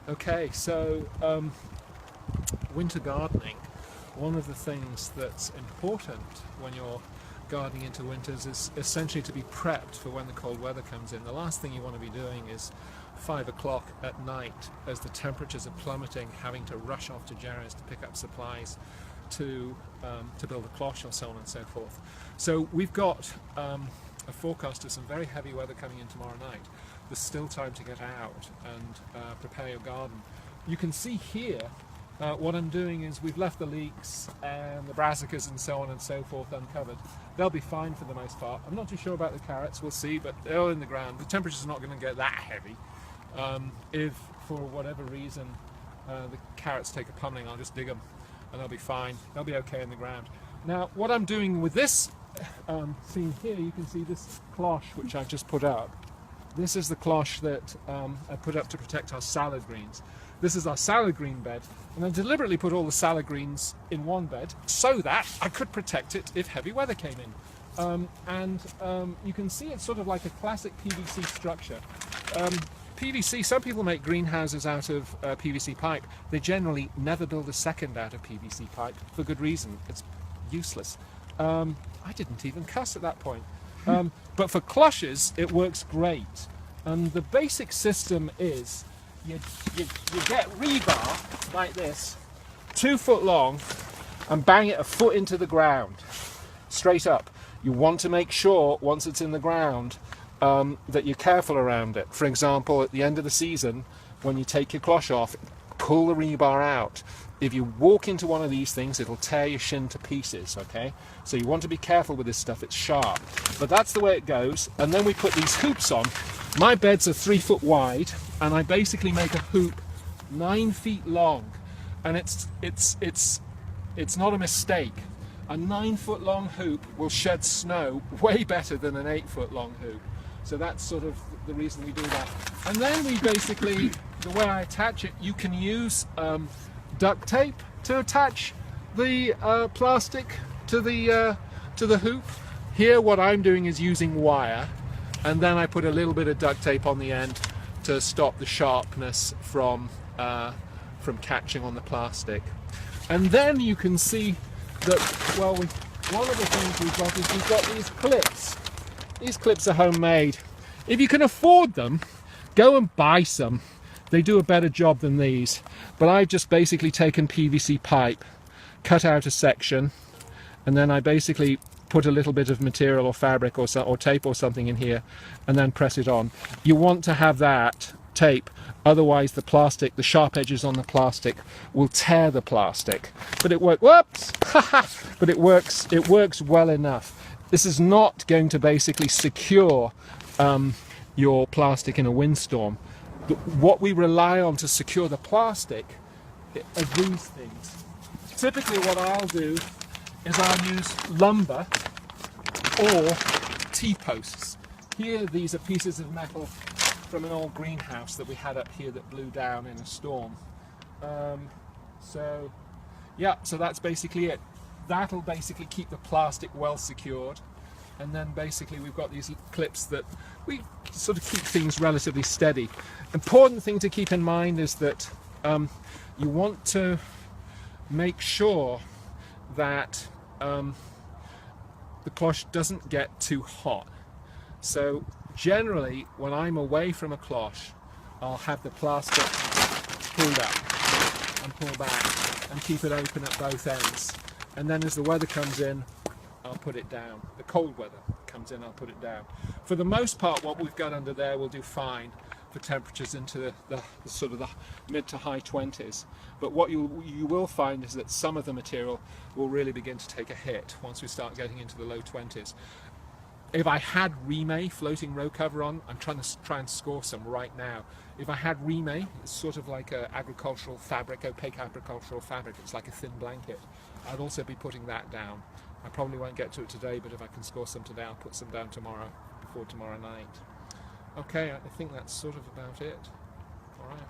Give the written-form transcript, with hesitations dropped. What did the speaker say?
Okay, so winter gardening, one of the things that's important when you're gardening into winters is essentially to be prepped for when the cold weather comes in. The last thing you want to be doing is 5 o'clock at night as the temperatures are plummeting, having to rush off to Jerry's to pick up supplies to build a cloche or so on and so forth. So we've got a forecast of some very heavy weather coming in tomorrow night. There's still time to get out and prepare your garden. You can see here what I'm doing is we've left the leeks and the brassicas and so on and so forth uncovered. They'll be fine for the most part. I'm not too sure about the carrots, we'll see, but they're all in the ground. The temperature's not going to get that heavy. If for whatever reason the carrots take a pummeling, I'll just dig them and they'll be fine. They'll be okay in the ground. Now what I'm doing with this scene here, you can see this cloche which I've just put up. This is the cloche that I put up to protect our salad greens. This is our salad green bed, and I deliberately put all the salad greens in one bed so that I could protect it if heavy weather came in. You can see it's sort of like a classic PVC structure. PVC, some people make greenhouses out of PVC pipe. They generally never build a second out of PVC pipe for good reason. It's useless. I didn't even cuss at that point. But for cloches, it works great. And the basic system is you get rebar like this, 2 foot long, and bang it a foot into the ground, straight up. You want to make sure, once it's in the ground, that you're careful around it. For example, at the end of the season, when you take your cloche off, pull the rebar out. If you walk into one of these things, it'll tear your shin to pieces, okay? So you want to be careful with this stuff, it's sharp. But that's the way it goes, and then we put these hoops on. My beds are 3 foot wide, and I basically make a hoop 9 feet long, and it's not a mistake. A 9 foot long hoop will shed snow way better than an 8 foot long hoop. So that's sort of the reason we do that. And then we basically, the way I attach it, you can use duct tape to attach the plastic to the hoop. Here what I'm doing is using wire, and then I put a little bit of duct tape on the end to stop the sharpness from catching on the plastic. And then you can see that, well, one of the things we've got is we've got these clips. These clips are homemade. If you can afford them, go and buy some. They do a better job than these. But I've just basically taken PVC pipe, cut out a section, and then I basically put a little bit of material or fabric or tape or something in here, and then press it on. You want to have that tape, otherwise the plastic, the sharp edges on the plastic will tear the plastic. But it works. Whoops! But it works well enough. This is not going to basically secure your plastic in a windstorm. What we rely on to secure the plastic are these things. Typically what I'll do is I'll use lumber or T-posts. Here these are pieces of metal from an old greenhouse that we had up here that blew down in a storm. So that's basically it. That'll basically keep the plastic well secured. And then basically we've got these clips that we sort of keep things relatively steady. Important thing to keep in mind is that you want to make sure that the cloche doesn't get too hot. So generally when I'm away from a cloche, I'll have the plastic pulled up and pull back and keep it open at both ends. And then as the weather comes in, I'll put it down. The cold weather comes in, I'll put it down. For the most part, what we've got under there will do fine for temperatures into the sort of the mid to high 20s. But what you will find is that some of the material will really begin to take a hit once we start getting into the low 20s. If I had Remay floating row cover on, I'm trying to score some right now. If I had Remay, it's sort of like an agricultural fabric, opaque agricultural fabric, it's like a thin blanket. I'd also be putting that down. I probably won't get to it today, but if I can score some today, I'll put some down tomorrow, before tomorrow night. Okay, I think that's sort of about it. All right.